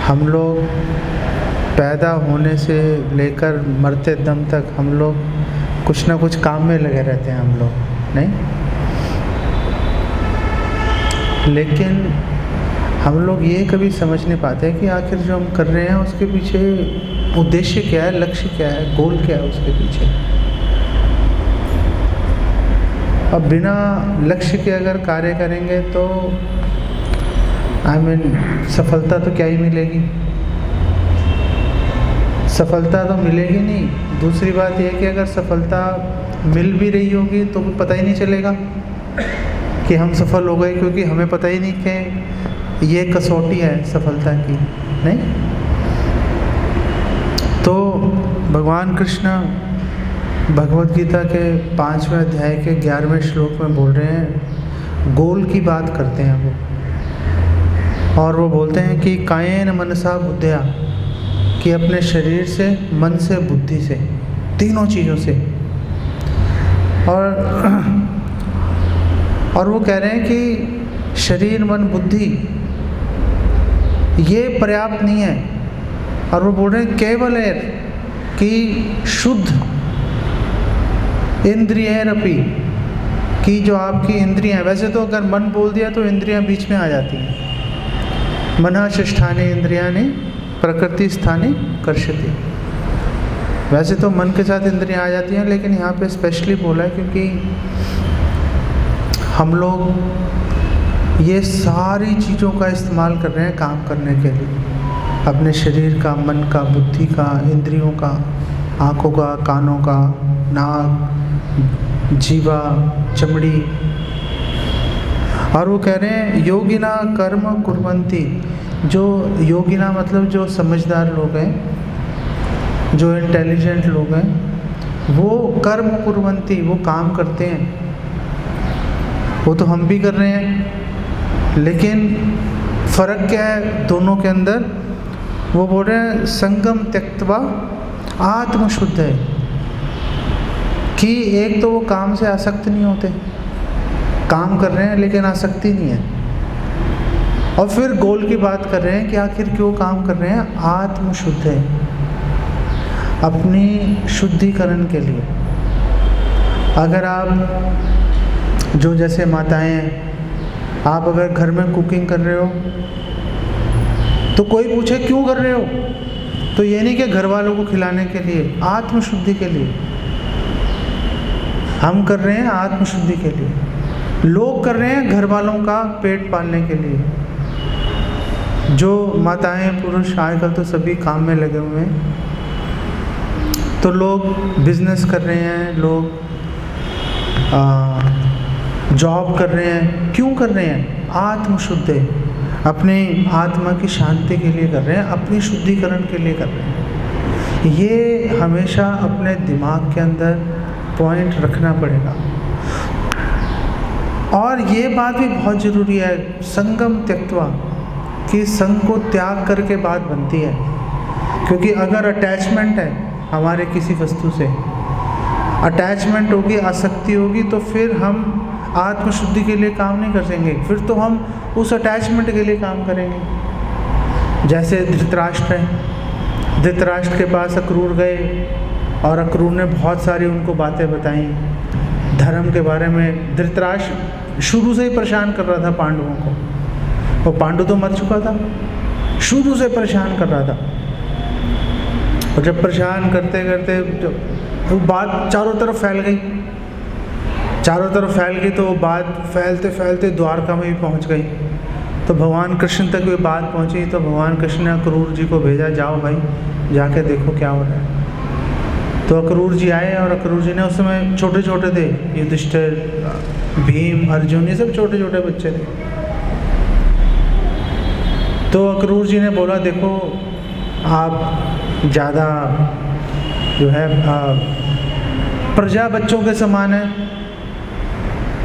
हम लोग पैदा होने से लेकर मरते दम तक हम लोग कुछ ना कुछ काम में लगे रहते हैं हम लोग, नहीं? लेकिन हम लोग ये कभी समझ नहीं पाते कि आखिर जो हम कर रहे हैं उसके पीछे उद्देश्य क्या है, लक्ष्य क्या है, गोल क्या है उसके पीछे। अब बिना लक्ष्य के अगर कार्य करेंगे तो सफलता तो क्या ही मिलेगी, सफलता तो मिलेगी नहीं। दूसरी बात यह कि अगर सफलता मिल भी रही होगी तो पता ही नहीं चलेगा कि हम सफल हो गए, क्योंकि हमें पता ही नहीं कि ये कसौटी है सफलता की, नहीं? तो भगवान कृष्ण भगवद गीता के 5वें अध्याय के 11वें श्लोक में बोल रहे हैं, गोल की बात करते हैं वो, और वो बोलते हैं कि कायेन मनसा बुद्धया, कि अपने शरीर से, मन से, बुद्धि से, तीनों चीज़ों से। और वो कह रहे हैं कि शरीर, मन, बुद्धि ये पर्याप्त नहीं है, और वो बोल रहे हैं केवल कि शुद्ध इंद्रियरपि, कि जो आपकी इंद्रियां, वैसे तो अगर मन बोल दिया तो इंद्रियां बीच में आ जाती हैं, मनः षष्ठानि इंद्रियाणि प्रकृति स्थाने कर्षति। वैसे तो मन के साथ इंद्रियां आ जाती हैं, लेकिन यहाँ पे स्पेशली बोला है क्योंकि हम लोग ये सारी चीज़ों का इस्तेमाल कर रहे हैं काम करने के लिए, अपने शरीर का, मन का, बुद्धि का, इंद्रियों का, आँखों का, कानों का, नाक, जीवा, चमड़ी। और वो कह रहे हैं योगिना कर्म कुर्वन्ति, जो योगिना मतलब जो समझदार लोग हैं, जो इंटेलिजेंट लोग हैं, वो कर्म कुर्वन्ति, वो काम करते हैं। वो तो हम भी कर रहे हैं, लेकिन फ़र्क क्या है दोनों के अंदर? वो बोल रहे हैं संगम त्यक्त्वा आत्मशुद्ध है, कि एक तो वो काम से आसक्त नहीं होते, काम कर रहे हैं लेकिन आसक्ति नहीं है। और फिर गोल की बात कर रहे हैं कि आखिर क्यों काम कर रहे हैं? आत्मशुद्ध है, अपनी शुद्धिकरण के लिए। अगर आप जो जैसे माताएं हैं, आप अगर घर में कुकिंग कर रहे हो तो कोई पूछे क्यों कर रहे हो, तो ये नहीं कि घर वालों को खिलाने के लिए, आत्मशुद्धि के लिए हम कर रहे हैं, आत्मशुद्धि के लिए। लोग कर रहे हैं घर वालों का पेट पालने के लिए। जो माताएं, पुरुष आजकल तो सभी काम में लगे हुए हैं, तो लोग बिजनेस कर रहे हैं, लोग जॉब कर रहे हैं। क्यों कर रहे हैं? आत्मशुद्ध है, अपने आत्मा की शांति के लिए कर रहे हैं, अपनी शुद्धिकरण के लिए कर रहे हैं। ये हमेशा अपने दिमाग के अंदर पॉइंट रखना पड़ेगा। और ये बात भी बहुत ज़रूरी है, संगम त्यक्त्वा, कि संग को त्याग करके बात बनती है। क्योंकि अगर अटैचमेंट है हमारे किसी वस्तु से, अटैचमेंट होगी, आसक्ति होगी, तो फिर हम आत्मशुद्धि के लिए काम नहीं कर सकेंगे, फिर तो हम उस अटैचमेंट के लिए काम करेंगे। जैसे धृतराष्ट्र है, धृतराष्ट्र के पास अक्रूर गए और अक्रूर ने बहुत सारी उनको बातें बताई धर्म के बारे में। धृतराष्ट्र शुरू से ही परेशान कर रहा था पांडवों को, वो पांडु तो मर चुका था, शुरू से परेशान कर रहा था। और जब परेशान करते करते जब वो बात चारों तरफ फैल गई, चारों तरफ फैल गई, तो वो बात फैलते फैलते द्वारका में भी पहुंच गई। तो भगवान कृष्ण तक वो बात पहुंची, तो भगवान कृष्ण ने अक्रूर जी को भेजा, जाओ भाई जाके देखो क्या हो रहा है। तो अक्रूर जी आए, और अक्रूर जी ने उस समय छोटे छोटे थे, युधिष्ठिर, भीम, अर्जुन, ये सब छोटे छोटे बच्चे थे। तो अक्रूर जी ने बोला, देखो आप ज़्यादा जो है प्रजा बच्चों के समान है,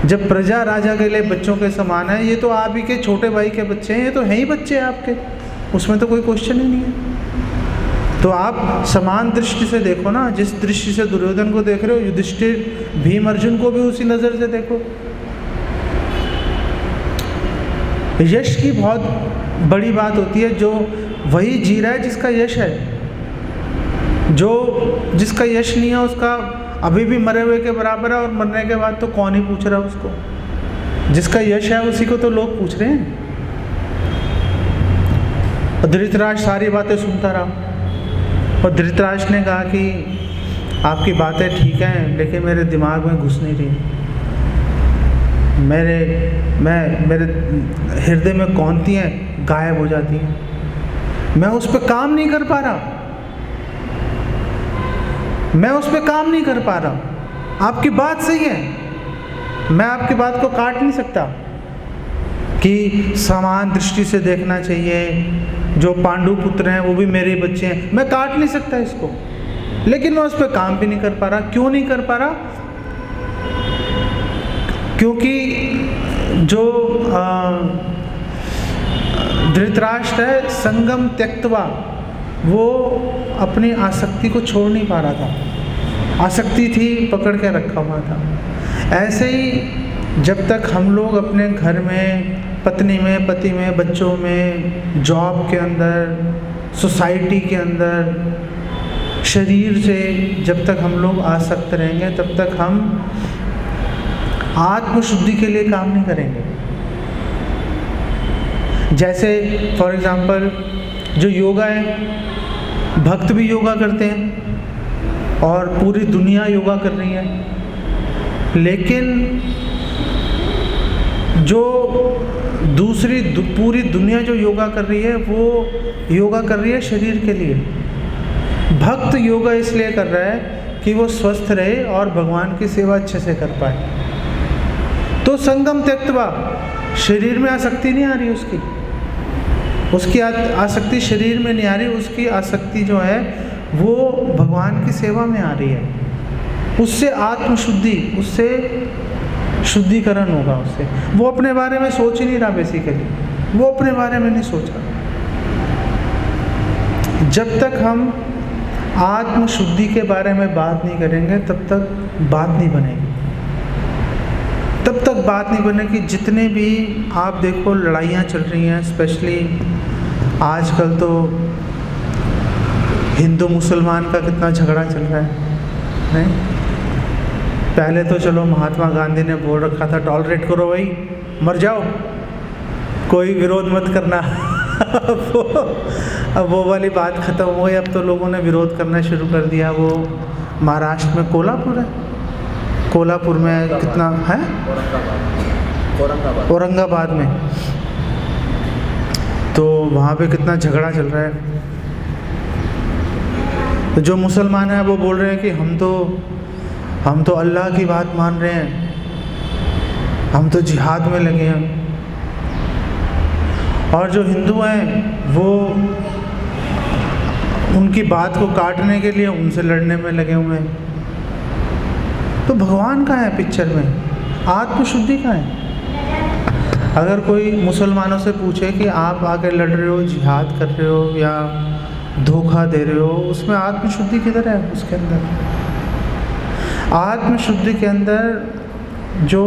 जब प्रजा राजा के लिए बच्चों के समान है, ये तो आप ही के छोटे भाई के बच्चे हैं, ये तो हैं ही बच्चे आपके, उसमें तो कोई क्वेश्चन ही नहीं है। तो आप समान दृष्टि से देखो ना, जिस दृष्टि से दुर्योधन को देख रहे हो, युधिष्ठिर, भीम, अर्जुन को भी उसी नज़र से देखो। यश की बहुत बड़ी बात होती है, जो वही जी रहा है जिसका यश है। जो जिसका यश नहीं है उसका अभी भी मरे हुए के बराबर है, और मरने के बाद तो कौन ही पूछ रहा है उसको। जिसका यश है उसी को तो लोग पूछ रहे हैं। और धृतराष्ट्र सारी बातें सुनता रहा, और धृतराष्ट्र ने कहा कि आपकी बातें ठीक हैं, लेकिन मेरे दिमाग में घुस नहीं रही। मेरे हृदय में कौंतियाँ गायब हो जाती हैं, मैं उस पर काम नहीं कर पा रहा, मैं उस पर काम नहीं कर पा रहा। आपकी बात सही है, मैं आपकी बात को काट नहीं सकता कि समान दृष्टि से देखना चाहिए, जो पांडु पुत्र हैं वो भी मेरे बच्चे हैं, मैं काट नहीं सकता इसको, लेकिन मैं उस पर काम भी नहीं कर पा रहा। क्यों नहीं कर पा रहा? क्योंकि जो धृतराष्ट्र है, संगम त्यक्त्वा, वो अपनी आसक्ति को छोड़ नहीं पा रहा था। आसक्ति थी, पकड़ के रखा हुआ था। ऐसे ही जब तक हम लोग अपने घर में, पत्नी में, पति में, बच्चों में, जॉब के अंदर, सोसाइटी के अंदर, शरीर से जब तक हम लोग आसक्त रहेंगे, तब तक हम आत्मशुद्धि के लिए काम नहीं करेंगे। जैसे फॉर एग्जांपल जो योगा है, भक्त भी योगा करते हैं और पूरी दुनिया योगा कर रही है, लेकिन जो दूसरी पूरी दुनिया जो योगा कर रही है, वो योगा कर रही है शरीर के लिए। भक्त योगा इसलिए कर रहा है कि वो स्वस्थ रहे और भगवान की सेवा अच्छे से कर पाए। तो संगम त्यक्त्वा, शरीर में आसक्ति नहीं आ रही उसकी आसक्ति शरीर में नहीं आ रही, उसकी आसक्ति जो है वो भगवान की सेवा में आ रही है। उससे आत्मशुद्धि, उससे शुद्धिकरण होगा। उससे वो अपने बारे में सोच ही नहीं रहा, बेसिकली वो अपने बारे में नहीं सोच रहा। जब तक हम आत्मशुद्धि के बारे में बात नहीं करेंगे, तब तक बात नहीं बनेगी, तब तक बात नहीं बनेगी। जितने भी आप देखो लड़ाइयाँ चल रही हैं, स्पेशली आजकल तो हिंदू मुसलमान का कितना झगड़ा चल रहा है, नहीं? पहले तो चलो महात्मा गांधी ने बोल रखा था, टॉलरेट करो भाई, मर जाओ, कोई विरोध मत करना। अब वो वाली बात ख़त्म हो गई। अब तो लोगों ने विरोध करना शुरू कर दिया। वो महाराष्ट्र में कोल्हापुर है, कोल्हापुर में कितना है, औरंगाबाद में, तो वहाँ पे कितना झगड़ा चल रहा है। तो जो मुसलमान हैं वो बोल रहे हैं कि हम तो अल्लाह की बात मान रहे हैं, हम तो जिहाद में लगे हैं। और जो हिंदू हैं वो उनकी बात को काटने के लिए उनसे लड़ने में लगे हुए हैं। तो भगवान कहाँ है पिक्चर में? आत्मशुद्धि कहाँ है? अगर कोई मुसलमानों से पूछे कि आप आके लड़ रहे हो, जिहाद कर रहे हो या धोखा दे रहे हो, उसमें आत्मशुद्धि किधर है? उसके अंदर आत्मशुद्धि के अंदर जो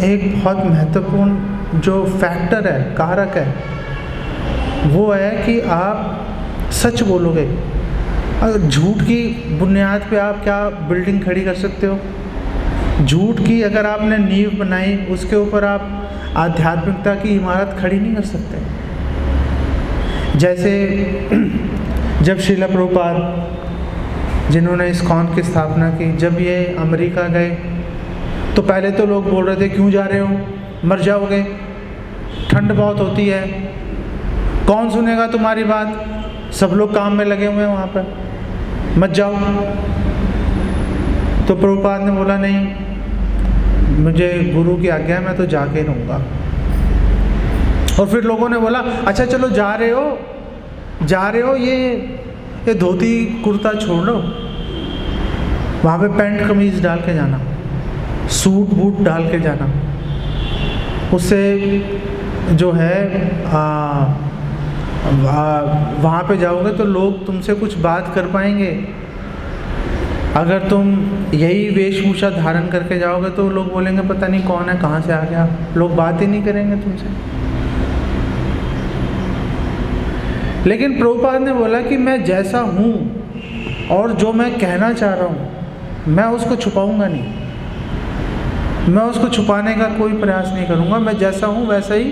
एक बहुत महत्वपूर्ण जो फैक्टर है, कारक है, वो है कि आप सच बोलोगे। अगर झूठ की बुनियाद पे आप क्या बिल्डिंग खड़ी कर सकते हो? झूठ की अगर आपने नींव बनाई, उसके ऊपर आप आध्यात्मिकता की इमारत खड़ी नहीं कर सकते। जैसे जब श्रील प्रभुपाद, जिन्होंने इस्कॉन की स्थापना की, जब ये अमेरिका गए तो पहले तो लोग बोल रहे थे क्यों जा रहे हो, मर जाओगे, ठंड बहुत होती है, कौन सुनेगा तुम्हारी बात, सब लोग काम में लगे हुए हैं वहाँ पर, मत जाओ। तो प्रभुपाद ने बोला नहीं, मुझे गुरु की आज्ञा है, मैं तो जाके रहूँगा। और फिर लोगों ने बोला अच्छा चलो जा रहे हो, ये धोती कुर्ता छोड़ लो, वहाँ पे पैंट कमीज़ डाल के जाना, सूट बूट डाल के जाना। उससे जो है वहाँ पे जाओगे तो लोग तुमसे कुछ बात कर पाएंगे। अगर तुम यही वेशभूषा धारण करके जाओगे तो लोग बोलेंगे पता नहीं कौन है, कहाँ से आ गया, लोग बात ही नहीं करेंगे तुमसे। लेकिन प्रभुपाद ने बोला कि मैं जैसा हूँ और जो मैं कहना चाह रहा हूँ मैं उसको छुपाऊंगा नहीं, मैं उसको छुपाने का कोई प्रयास नहीं करूँगा, मैं जैसा हूँ वैसा ही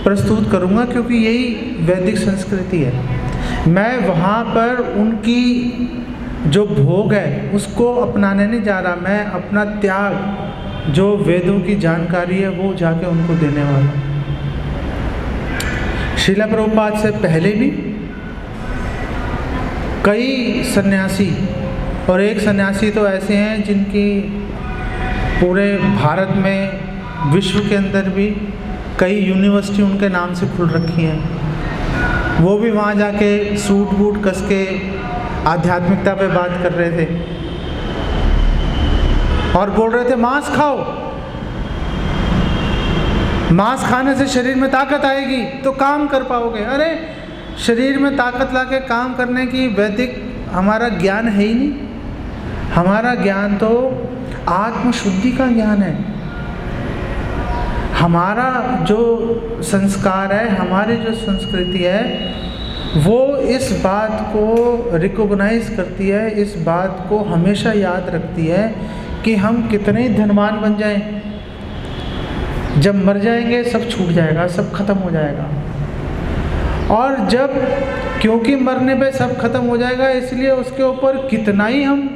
प्रस्तुत करूँगा, क्योंकि यही वैदिक संस्कृति है। मैं वहाँ पर उनकी जो भोग है उसको अपनाने नहीं जा रहा, मैं अपना त्याग जो वेदों की जानकारी है वो जाके उनको देने वाला हूँ। श्रील प्रभुपाद से पहले भी कई सन्यासी, और एक सन्यासी तो ऐसे हैं जिनकी पूरे भारत में, विश्व के अंदर भी कई यूनिवर्सिटी उनके नाम से खुल रखी हैं। वो भी वहाँ जाके सूट बूट कस के आध्यात्मिकता पे बात कर रहे थे और बोल रहे थे मांस खाओ, मांस खाने से शरीर में ताकत आएगी तो काम कर पाओगे। अरे शरीर में ताकत लाके काम करने की वैदिक हमारा ज्ञान है ही नहीं। हमारा ज्ञान तो आत्मशुद्धि का ज्ञान है। हमारा जो संस्कार है, हमारी जो संस्कृति है, वो इस बात को रिकॉग्नाइज करती है, इस बात को हमेशा याद रखती है कि हम कितने धनवान बन जाएं, जब मर जाएंगे सब छूट जाएगा, सब खत्म हो जाएगा। और जब, क्योंकि मरने पे सब खत्म हो जाएगा, इसलिए उसके ऊपर कितना ही हम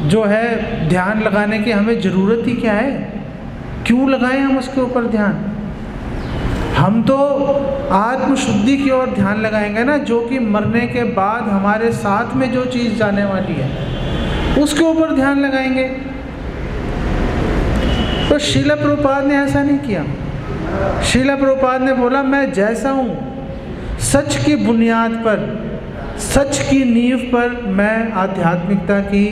जो है ध्यान लगाने की हमें ज़रूरत ही क्या है, क्यों लगाएं हम उसके ऊपर ध्यान। हम तो आत्मशुद्धि की ओर ध्यान लगाएंगे ना, जो कि मरने के बाद हमारे साथ में जो चीज़ जाने वाली है उसके ऊपर ध्यान लगाएंगे। तो श्रील प्रभुपाद ने ऐसा नहीं किया। श्रील प्रभुपाद ने बोला मैं जैसा हूँ, सच की बुनियाद पर, सच की नींव पर मैं आध्यात्मिकता की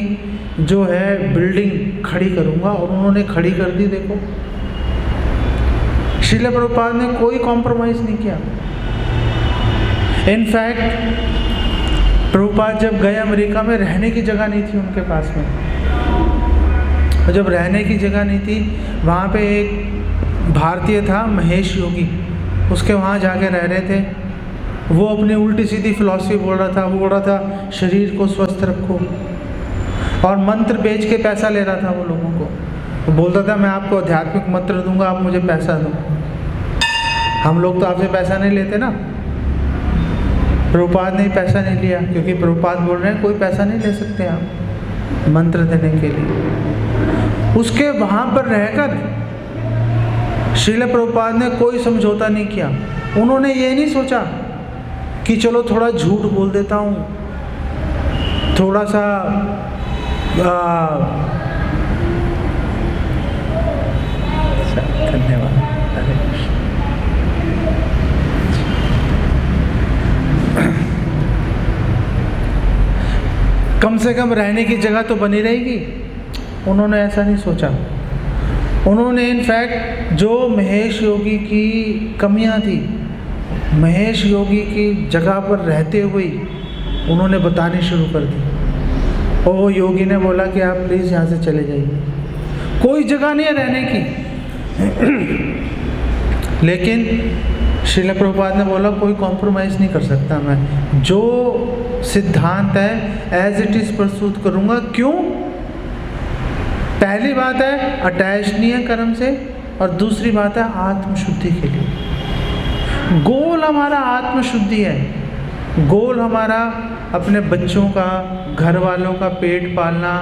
जो है बिल्डिंग खड़ी करूँगा, और उन्होंने खड़ी कर दी। देखो श्रील प्रभुपाद ने कोई कॉम्प्रोमाइज़ नहीं किया। इनफैक्ट प्रभुपाद जब गए अमेरिका में, रहने की जगह नहीं थी उनके पास में, और जब रहने की जगह नहीं थी, वहाँ पे एक भारतीय था महेश योगी, उसके वहाँ जाके रह रहे थे। वो अपनी उल्टी सीधी फिलॉसफी बोल रहा था। वो बोल रहा था शरीर को स्वस्थ रखो, और मंत्र बेच के पैसा ले रहा था वो लोगों को। वो बोलता था मैं आपको आध्यात्मिक मंत्र दूंगा, आप मुझे पैसा दो। हम लोग तो आपसे पैसा नहीं लेते ना। प्रभुपाद ने पैसा नहीं लिया, क्योंकि प्रभुपाद बोल रहे हैं कोई पैसा नहीं ले सकते आप मंत्र देने के लिए। उसके वहाँ पर रहकर श्रील प्रभुपाद ने कोई समझौता नहीं किया। उन्होंने ये नहीं सोचा कि चलो थोड़ा झूठ बोल देता हूँ, थोड़ा सा धन्यवाद। कम से कम रहने की जगह तो बनी रहेगी। उन्होंने ऐसा नहीं सोचा। उन्होंने इनफैक्ट जो महेश योगी की कमियां थी, महेश योगी की जगह पर रहते हुए उन्होंने बतानी शुरू कर दी। और वो योगी ने बोला कि आप प्लीज़ यहाँ से चले जाइए, कोई जगह नहीं है रहने की। लेकिन श्रील प्रभुपाद ने बोला कोई कॉम्प्रोमाइज़ नहीं कर सकता, मैं जो सिद्धांत है एज इट इज़ प्रस्तुत करूँगा। क्यों? पहली बात है अटैच नहीं है कर्म से, और दूसरी बात है आत्मशुद्धि के लिए। गोल हमारा आत्मशुद्धि है। गोल हमारा अपने बच्चों का, घर वालों का पेट पालना,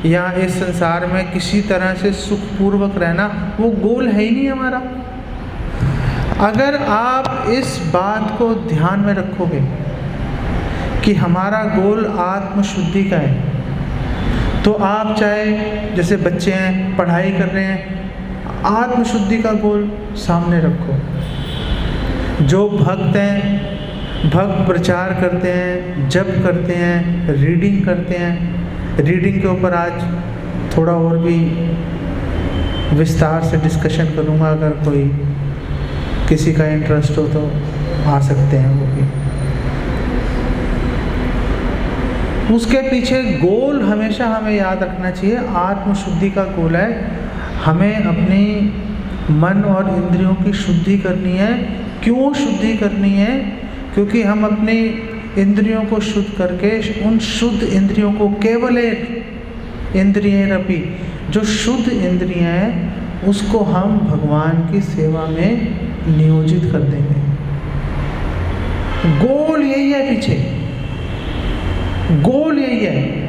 या इस संसार में किसी तरह से सुखपूर्वक रहना, वो गोल है ही नहीं हमारा। अगर आप इस बात को ध्यान में रखोगे कि हमारा गोल आत्मशुद्धि का है, तो आप चाहे जैसे बच्चे हैं पढ़ाई कर रहे हैं, आत्मशुद्धि का गोल सामने रखो। जो भक्त हैं, भक्त प्रचार करते हैं, जप करते हैं, रीडिंग करते हैं। रीडिंग के ऊपर आज थोड़ा और भी विस्तार से डिस्कशन करूँगा, अगर कोई किसी का इंटरेस्ट हो तो आ सकते हैं वो भी। उसके पीछे गोल हमेशा हमें याद रखना चाहिए। आत्मशुद्धि का गोल है, हमें अपनी मन और इंद्रियों की शुद्धि करनी है। क्यों शुद्धि करनी है? क्योंकि हम अपनी इंद्रियों को शुद्ध करके उन शुद्ध इंद्रियों को केवल एक इंद्रियरपि, जो शुद्ध इंद्रियां हैं उसको हम भगवान की सेवा में नियोजित कर देंगे। गोल यही है, पीछे गोल यही है।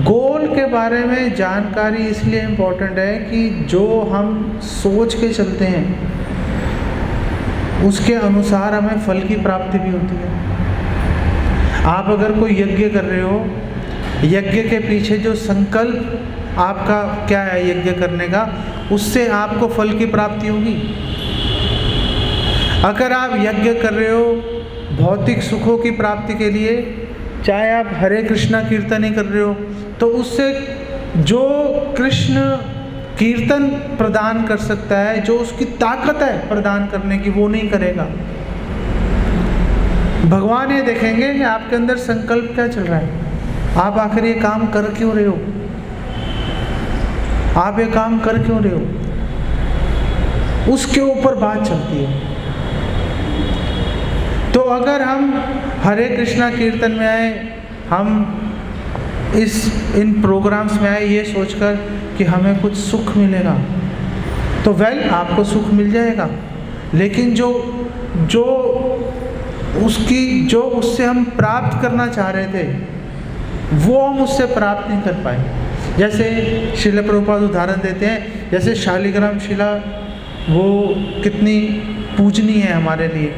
गोल के बारे में जानकारी इसलिए इम्पोर्टेंट है कि जो हम सोच के चलते हैं उसके अनुसार हमें फल की प्राप्ति भी होती है। आप अगर कोई यज्ञ कर रहे हो, यज्ञ के पीछे जो संकल्प आपका क्या है यज्ञ करने का, उससे आपको फल की प्राप्ति होगी। अगर आप यज्ञ कर रहे हो भौतिक सुखों की प्राप्ति के लिए, चाहे आप हरे कृष्णा कीर्तन ही कर रहे हो, तो उससे जो कृष्ण कीर्तन प्रदान कर सकता है, जो उसकी ताकत है प्रदान करने की, वो नहीं करेगा। भगवान ये देखेंगे कि आपके अंदर संकल्प क्या चल रहा है, आप आखिर ये काम कर क्यों रहे हो, आप ये काम कर क्यों रहे हो, उसके ऊपर बात चलती है। तो अगर हम हरे कृष्णा कीर्तन में आए, हम इन प्रोग्राम्स में आए ये सोचकर कि हमें कुछ सुख मिलेगा, तो आपको सुख मिल जाएगा, लेकिन जो उससे हम प्राप्त करना चाह रहे थे वो हम उससे प्राप्त नहीं कर पाए। जैसे श्रील प्रभुपाद उदाहरण देते हैं, जैसे शालिग्राम शिला वो कितनी पूजनीय है हमारे लिए,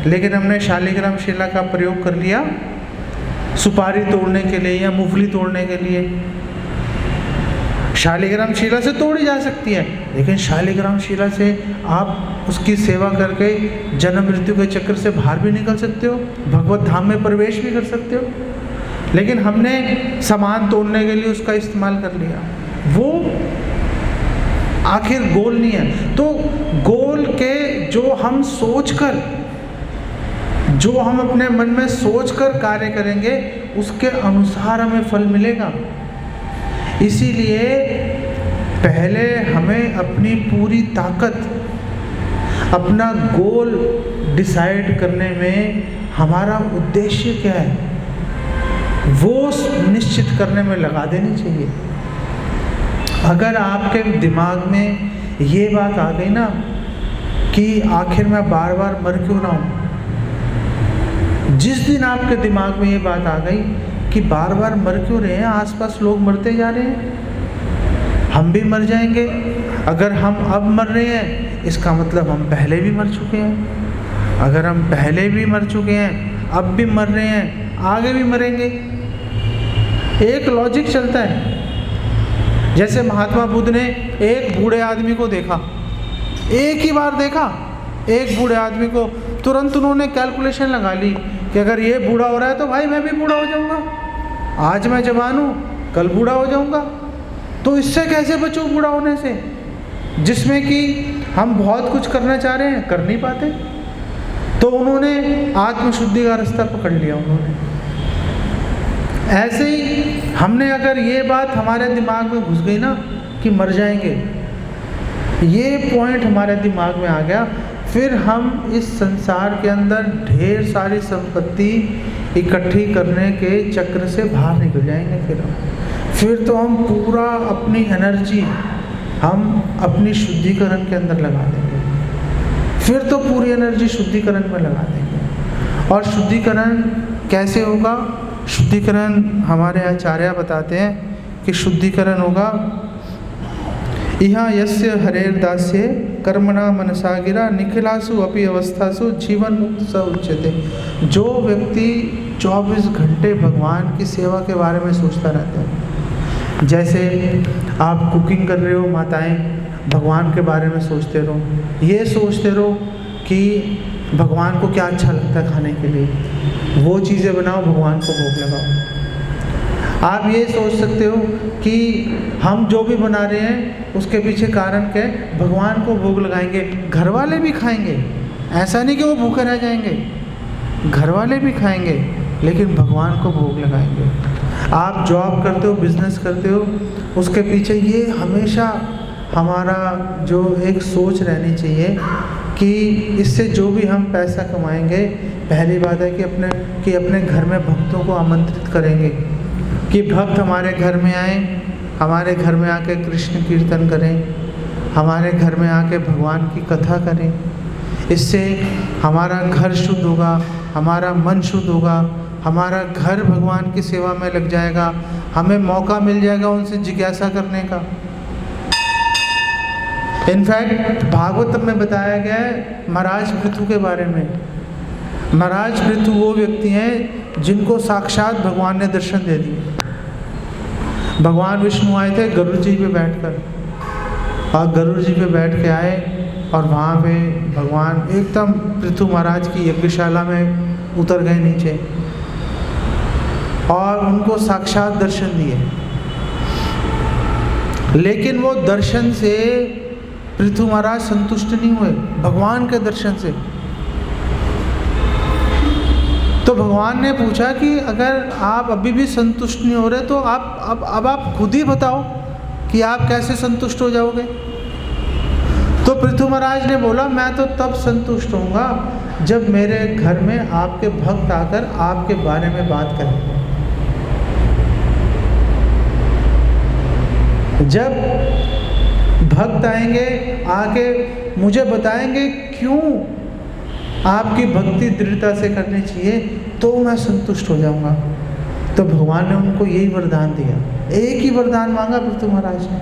लेकिन हमने शालिग्राम शिला का प्रयोग कर लिया सुपारी तोड़ने के लिए या मूंगफली तोड़ने के लिए। शालिग्राम शिला से तोड़ी जा सकती है, लेकिन शालिग्राम शिला से आप उसकी सेवा करके जन्म मृत्यु के चक्र से बाहर भी निकल सकते हो, भगवत धाम में प्रवेश भी कर सकते हो। लेकिन हमने सामान तोड़ने के लिए उसका इस्तेमाल कर लिया, वो आखिर गोल नहीं है। तो गोल के जो हम अपने मन में सोचकर कार्य करेंगे उसके अनुसार हमें फल मिलेगा। इसीलिए पहले हमें अपनी पूरी ताकत, अपना गोल डिसाइड करने में हमारा उद्देश्य क्या है वो निश्चित करने में लगा देनी चाहिए। अगर आपके दिमाग में ये बात आ गई ना कि आखिर मैं बार बार मर क्यों रहा हूँ, जिस दिन आपके दिमाग में ये बात आ गई कि बार बार मर क्यों रहे हैं, आसपास लोग मरते जा रहे हैं, हम भी मर जाएंगे, अगर हम अब मर रहे हैं इसका मतलब हम पहले भी मर चुके हैं, अगर हम पहले भी मर चुके हैं अब भी मर रहे हैं आगे भी मरेंगे। एक लॉजिक चलता है। जैसे महात्मा बुद्ध ने एक बूढ़े आदमी को देखा, एक ही बार देखा एक बूढ़े आदमी को, तुरंत उन्होंने कैलकुलेशन लगा ली कि अगर ये बूढ़ा हो रहा है तो भाई मैं भी बूढ़ा हो जाऊंगा, आज मैं जवान हूँ कल बूढ़ा हो जाऊंगा, तो इससे कैसे बचूं बूढ़ा होने से, जिसमें कि हम बहुत कुछ करना चाह रहे हैं कर नहीं पाते। तो उन्होंने आत्मशुद्धि का रास्ता पकड़ लिया उन्होंने। ऐसे ही हमने अगर ये बात हमारे दिमाग में घुस गई ना कि मर जाएंगे, ये पॉइंट हमारे दिमाग में आ गया, फिर हम इस संसार के अंदर ढेर सारी संपत्ति इकट्ठी करने के चक्र से बाहर निकल जाएंगे। फिर तो हम पूरा अपनी एनर्जी हम अपनी शुद्धिकरण के अंदर लगा देंगे, फिर तो पूरी एनर्जी शुद्धिकरण में लगा देंगे। और शुद्धिकरण कैसे होगा? शुद्धिकरण हमारे आचार्य बताते हैं कि शुद्धिकरण होगा इहाँ यस्य हरेर दास्य कर्मणा मनसा गिरा निखिलासु अपि अवस्थासु जीवन मुक्त स उच्यते। जो व्यक्ति 24 घंटे भगवान की सेवा के बारे में सोचता रहता है, जैसे आप कुकिंग कर रहे हो, माताएं भगवान के बारे में सोचते रहो, ये सोचते रहो कि भगवान को क्या अच्छा लगता है खाने के लिए, वो चीज़ें बनाओ, भगवान को भोग लगाओ। आप ये सोच सकते हो कि हम जो भी बना रहे हैं उसके पीछे कारण क्या है, भगवान को भोग लगाएंगे, घर वाले भी खाएंगे, ऐसा नहीं कि वो भूखे रह जाएंगे, घर वाले भी खाएंगे लेकिन भगवान को भोग लगाएंगे। आप जॉब करते हो, बिजनेस करते हो, उसके पीछे ये हमेशा हमारा जो एक सोच रहनी चाहिए कि इससे जो भी हम पैसा कमाएंगे, पहली बात है कि अपने घर में भक्तों को आमंत्रित करेंगे कि भक्त हमारे घर में आए, हमारे घर में आके कृष्ण कीर्तन करें, हमारे घर में आके भगवान की कथा करें। इससे हमारा घर शुद्ध होगा, हमारा मन शुद्ध होगा, हमारा घर भगवान की सेवा में लग जाएगा, हमें मौका मिल जाएगा उनसे जिज्ञासा करने का। इनफैक्ट भागवत में बताया गया है महाराज पृथु के बारे में। महाराज पृथु वो व्यक्ति हैं जिनको साक्षात भगवान ने दर्शन दे दिए। भगवान विष्णु आए थे गरुड़ जी पे बैठकर, और गरुड़ जी पे बैठ के आए और वहाँ पे भगवान एकदम पृथु महाराज की यज्ञशाला में उतर गए नीचे और उनको साक्षात दर्शन दिए। लेकिन वो दर्शन से पृथु महाराज संतुष्ट नहीं हुए, भगवान के दर्शन से। तो भगवान ने पूछा कि अगर आप अभी भी संतुष्ट नहीं हो रहे तो अब आप खुद ही बताओ कि आप कैसे संतुष्ट हो जाओगे। तो पृथु महाराज ने बोला, मैं तो तब संतुष्ट होऊंगा जब मेरे घर में आपके भक्त आकर आपके बारे में बात करें। जब भक्त आएंगे आके मुझे बताएंगे क्यों आपकी भक्ति दृढ़ता से करनी चाहिए, तो मैं संतुष्ट हो जाऊंगा। तो भगवान ने उनको यही वरदान दिया, एक ही वरदान मांगा पृथु महाराज ने,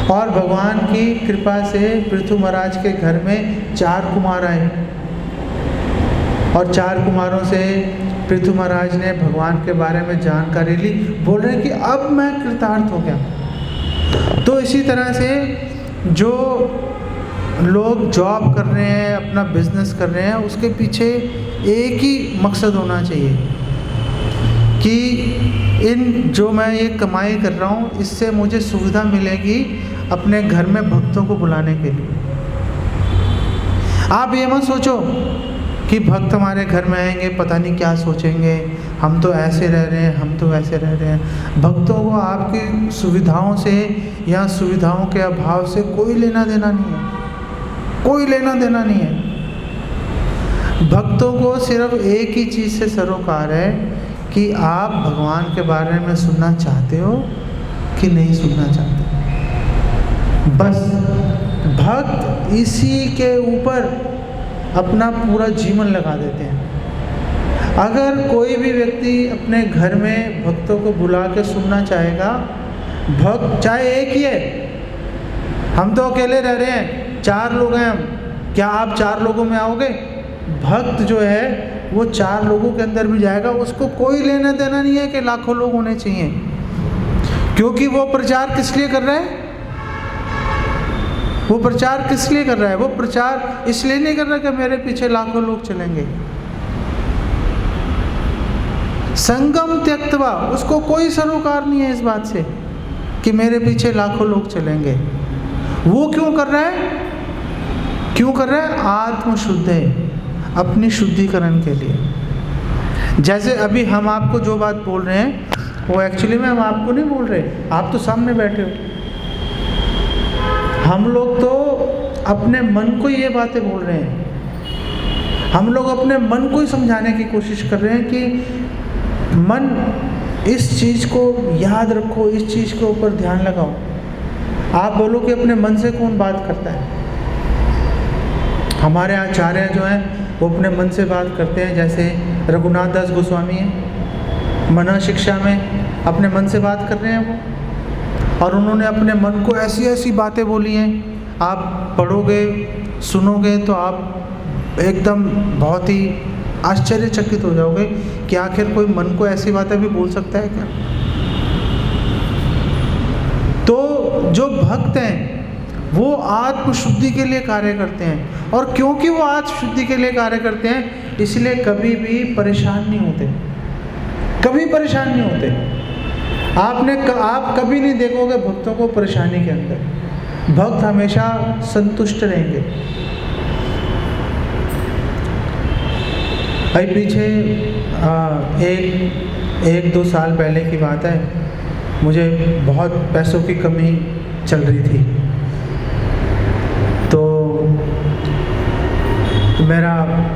और भगवान की कृपा से पृथु महाराज के घर में 4 कुमार आए, और 4 कुमारों से पृथु महाराज ने भगवान के बारे में जानकारी ली। बोल रहे हैं कि अब मैं कृतार्थ हो गया। तो इसी तरह से जो लोग जॉब कर रहे हैं, अपना बिजनेस कर रहे हैं, उसके पीछे एक ही मकसद होना चाहिए कि जो मैं ये कमाई कर रहा हूँ इससे मुझे सुविधा मिलेगी अपने घर में भक्तों को बुलाने के लिए। आप ये मत सोचो कि भक्त हमारे घर में आएंगे पता नहीं क्या सोचेंगे, हम तो ऐसे रह रहे हैं, हम तो वैसे रह रहे हैं। भक्तों को आपकी सुविधाओं से या सुविधाओं के अभाव से कोई लेना देना नहीं है, कोई लेना देना नहीं है। भक्तों को सिर्फ एक ही चीज़ से सरोकार है कि आप भगवान के बारे में सुनना चाहते हो कि नहीं सुनना चाहते। बस भक्त इसी के ऊपर अपना पूरा जीवन लगा देते हैं। अगर कोई भी व्यक्ति अपने घर में भक्तों को बुला के सुनना चाहेगा, भक्त चाहे एक ही है, हम तो अकेले रह रहे हैं, 4 लोग हैं हम, क्या आप 4 लोगों में आओगे? भक्त जो है वो 4 लोगों के अंदर भी जाएगा, उसको कोई लेना देना नहीं है कि लाखों लोग होने चाहिए। क्योंकि वो प्रचार किस लिए कर रहा है? वो प्रचार किस लिए कर रहा है? वो प्रचार इसलिए नहीं कर रहा कि मेरे पीछे लाखों लोग चलेंगे। संगम त्यक्तवा, उसको कोई सरोकार नहीं है इस बात से कि मेरे पीछे लाखों लोग चलेंगे। वो क्यों कर रहा है? क्यों कर रहा है? आत्मशुद्ध है, अपनी शुद्धिकरण के लिए। जैसे अभी हम आपको जो बात बोल रहे हैं वो एक्चुअली में हम आपको नहीं बोल रहे, आप तो सामने बैठे हो। हम लोग तो अपने मन को ये बातें बोल रहे हैं, हम लोग अपने मन को ही समझाने की कोशिश कर रहे हैं कि मन इस चीज़ को याद रखो, इस चीज़ के ऊपर ध्यान लगाओ। आप बोलो कि अपने मन से कौन बात करता है? हमारे आचार्य जो हैं वो अपने मन से बात करते हैं। जैसे रघुनाथ दास गोस्वामी हैं, मना शिक्षा में अपने मन से बात कर रहे हैं वो, और उन्होंने अपने मन को ऐसी ऐसी बातें बोली हैं। आप पढ़ोगे सुनोगे तो आप एकदम बहुत ही आश्चर्यचकित हो जाओगे कि आखिर कोई मन को ऐसी बातें भी बोल सकता है क्या? तो जो भक्त हैं वो आत्मशुद्धि के लिए कार्य करते हैं, और क्योंकि वो आत्मशुद्धि के लिए कार्य करते हैं इसलिए कभी भी परेशान नहीं होते, कभी परेशान नहीं होते। आप कभी नहीं देखोगे भक्तों को परेशानी के अंदर। भक्त हमेशा संतुष्ट रहेंगे। अभी पीछे 1-2 साल पहले की बात है, मुझे बहुत पैसों की कमी चल रही थी। तो मेरा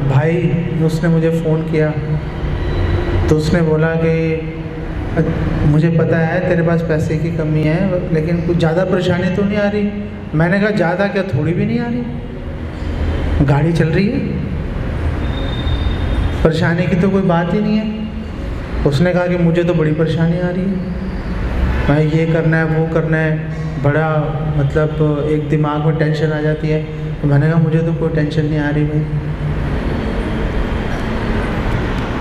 भाई, उसने मुझे फ़ोन किया तो उसने बोला कि मुझे पता है तेरे पास पैसे की कमी है, लेकिन कुछ ज़्यादा परेशानी तो नहीं आ रही। मैंने कहा ज़्यादा क्या, थोड़ी भी नहीं आ रही, गाड़ी चल रही है, परेशानी की तो कोई बात ही नहीं है। उसने कहा कि मुझे तो बड़ी परेशानी आ रही है, मैं ये करना है वो करना है, बड़ा मतलब एक दिमाग में टेंशन आ जाती है। तो मैंने कहा मुझे तो कोई टेंशन नहीं आ रही भाई।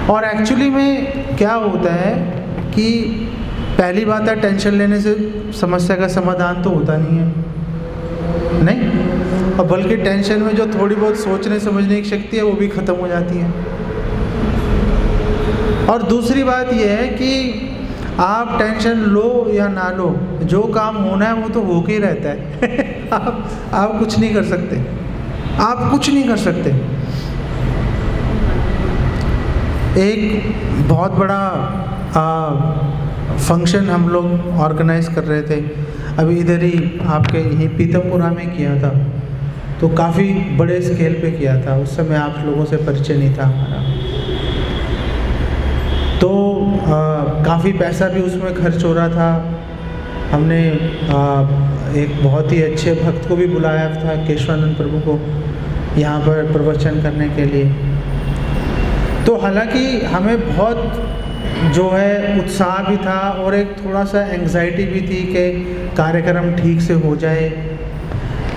और एक्चुअली में क्या होता है कि पहली बात है, टेंशन लेने से समस्या का समाधान तो होता नहीं है, नहीं, और बल्कि टेंशन में जो थोड़ी बहुत सोचने समझने की शक्ति है वो भी ख़त्म हो जाती है। और दूसरी बात यह है कि आप टेंशन लो या ना लो, जो काम होना है वो तो हो के ही रहता है। आप कुछ नहीं कर सकते, आप कुछ नहीं कर सकते। एक बहुत बड़ा फंक्शन हम लोग ऑर्गेनाइज कर रहे थे, अभी इधर ही आपके यहीं पीतमपुरा में किया था, तो काफ़ी बड़े स्केल पे किया था। उस समय आप लोगों से परिचय नहीं था हमारा, तो काफ़ी पैसा भी उसमें खर्च हो रहा था। हमने एक बहुत ही अच्छे भक्त को भी बुलाया था, केशवानंद प्रभु को, यहाँ पर प्रवचन करने के लिए। तो हालांकि हमें बहुत जो है उत्साह भी था और एक थोड़ा सा एंग्जाइटी भी थी कि कार्यक्रम ठीक से हो जाए,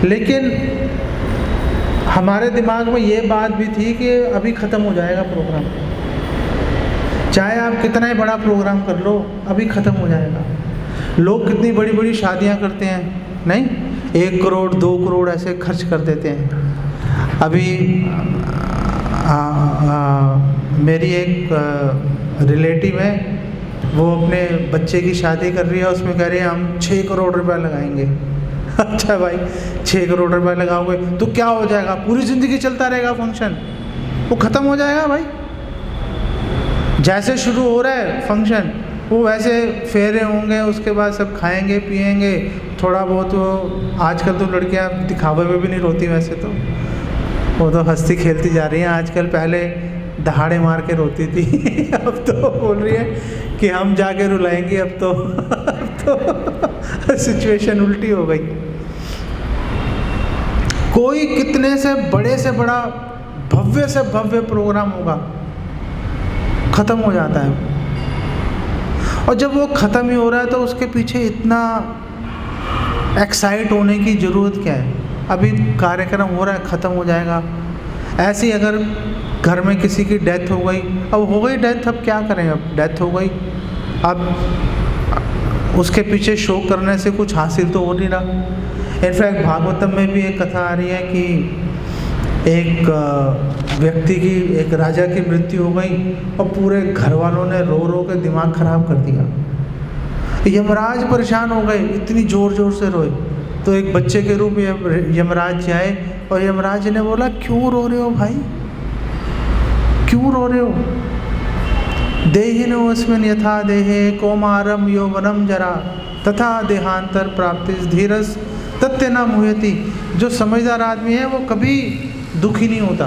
लेकिन हमारे दिमाग में ये बात भी थी कि अभी ख़त्म हो जाएगा प्रोग्राम, चाहे आप कितना ही बड़ा प्रोग्राम कर लो अभी ख़त्म हो जाएगा। लोग कितनी बड़ी बड़ी शादियां करते हैं, नहीं, 1 करोड़ 2 करोड़ ऐसे खर्च कर देते हैं। अभी मेरी एक रिलेटिव है, वो अपने बच्चे की शादी कर रही है, उसमें कह रही है हम 6 करोड़ रुपए लगाएंगे। अच्छा भाई, 6 करोड़ रुपए लगाओगे तो क्या हो जाएगा, पूरी ज़िंदगी चलता रहेगा फंक्शन, वो ख़त्म हो जाएगा भाई। जैसे शुरू हो रहा है फंक्शन वो वैसे फेरे होंगे, उसके बाद सब खाएंगे पिएंगे, थोड़ा बहुत वो आजकल तो लड़कियां दिखावे में भी नहीं रोती, वैसे तो वो तो हंसती खेलती जा रही हैं आजकल, पहले दहाड़े मार के रोती थी। अब तो बोल रही है कि हम जाके रुलाएंगे। अब तो सिचुएशन उल्टी हो गई। कोई कितने से बड़ा भव्य से भव्य प्रोग्राम होगा, ख़त्म हो जाता है। और जब वो ख़त्म ही हो रहा है तो उसके पीछे इतना एक्साइट होने की ज़रूरत क्या है, अभी कार्यक्रम हो रहा है ख़त्म हो जाएगा। ऐसे ही अगर घर में किसी की डेथ हो गई, अब हो गई डेथ, अब क्या करें, अब डेथ हो गई, अब उसके पीछे शोक करने से कुछ हासिल तो हो नहीं रहा। इनफैक्ट भागवतम में भी एक कथा आ रही है कि एक व्यक्ति की, एक राजा की मृत्यु हो गई और पूरे घर वालों ने रो रो के दिमाग खराब कर दिया। यमराज परेशान हो गए, इतनी ज़ोर ज़ोर से रोए, तो एक बच्चे के रूप में यमराज जी आए और यमराज ने बोला क्यों रो रहे हो भाई, क्यों रो रहे हो? देहिनोऽस्मिन् यथा देहे कौमारम यौवनम जरा तथा देहांतर प्राप्तिस् धीरस् तत्ते न मुह्यति। जो समझदार आदमी है वो कभी दुखी नहीं होता,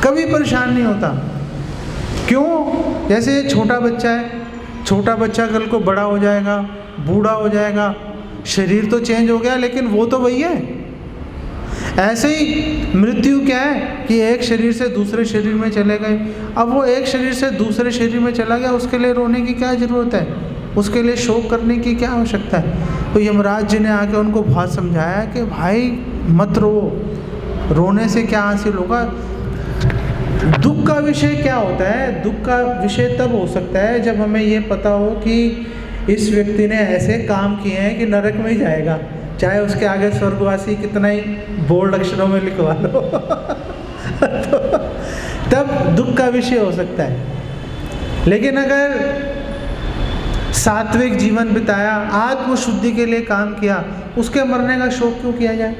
कभी परेशान नहीं होता। क्यों? जैसे छोटा बच्चा है, छोटा बच्चा कल को बड़ा हो जाएगा, बूढ़ा हो जाएगा, शरीर तो चेंज हो गया लेकिन वो तो वही है। ऐसे ही मृत्यु क्या है कि एक शरीर से दूसरे शरीर में चले गए, अब वो एक शरीर से दूसरे शरीर में चला गया, उसके लिए रोने की क्या ज़रूरत है, उसके लिए शोक करने की क्या आवश्यकता है? तो यमराज जी ने आके उनको बहुत समझाया कि भाई मत रो, रोने से क्या हासिल होगा। दुख का विषय क्या होता है? दुख का विषय तब हो सकता है जब हमें ये पता हो कि इस व्यक्ति ने ऐसे काम किए हैं कि नरक में ही जाएगा, चाहे उसके आगे स्वर्गवासी कितना ही बोल्ड अक्षरों में लिखवा लो। तो तब दुख का विषय हो सकता है। लेकिन अगर सात्विक जीवन बिताया, आत्मशुद्धि के लिए काम किया, उसके मरने का शोक क्यों किया जाए?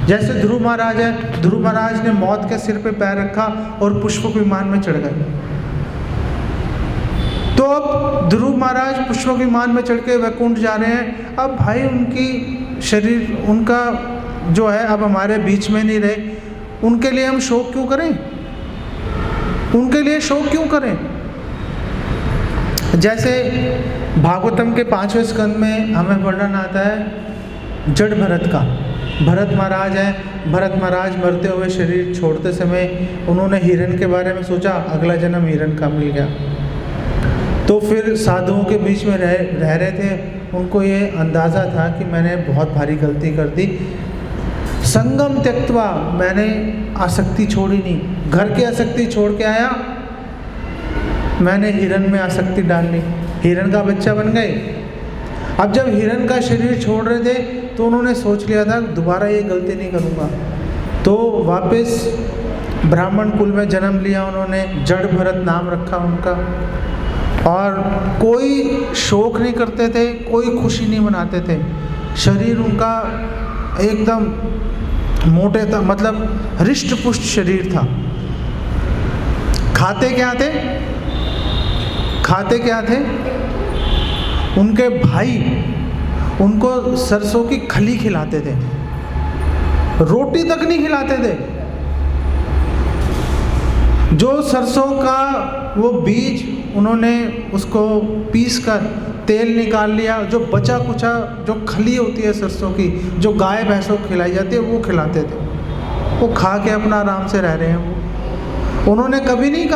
जैसे ध्रुव महाराज है, ध्रुव महाराज ने मौत के सिर पे पैर रखा और पुष्पक विमान में चढ़ गए। तो अब ध्रुव महाराज पुष्पक विमान में चढ़ के वैकुंठ जा रहे हैं। अब भाई उनकी शरीर, उनका जो है अब हमारे बीच में नहीं रहे, उनके लिए हम शोक क्यों करें? उनके लिए शोक क्यों करें? जैसे भागवतम के 5वें स्कंद में हमें वर्णन आता है जड़ भरत का। भरत महाराज हैं, भरत महाराज मरते हुए शरीर छोड़ते समय उन्होंने हिरण के बारे में सोचा, अगला जन्म हिरण का मिल गया। तो फिर साधुओं के बीच में रह रहे थे, उनको ये अंदाज़ा था कि मैंने बहुत भारी गलती कर दी। संगम त्यक्त्वा, मैंने आसक्ति छोड़ी नहीं, घर की आसक्ति छोड़ के आया, मैंने हिरण में आसक्ति डाल ली, हिरण का बच्चा बन गए। अब जब हिरण का शरीर छोड़ रहे थे तो उन्होंने सोच लिया था दोबारा ये गलती नहीं करूँगा, तो वापस ब्राह्मण कुल में जन्म लिया उन्होंने, जड़ भरत नाम रखा उनका, और कोई शोक नहीं करते थे, कोई खुशी नहीं मनाते थे। शरीर उनका एकदम मोटे था, मतलब हृष्ट पुष्ट शरीर था। खाते क्या थे? खाते क्या थे? उनके भाई उनको सरसों की खली खिलाते थे, रोटी तक नहीं खिलाते थे। जो सरसों का वो बीज, उन्होंने उसको पीस कर तेल निकाल लिया, जो बचा कुचा जो खली होती है सरसों की, जो गाय भैंसों को खिलाई जाती है, वो खिलाते थे। वो खा के अपना आराम से रह रहे हैं। उन्होंने कभी नहीं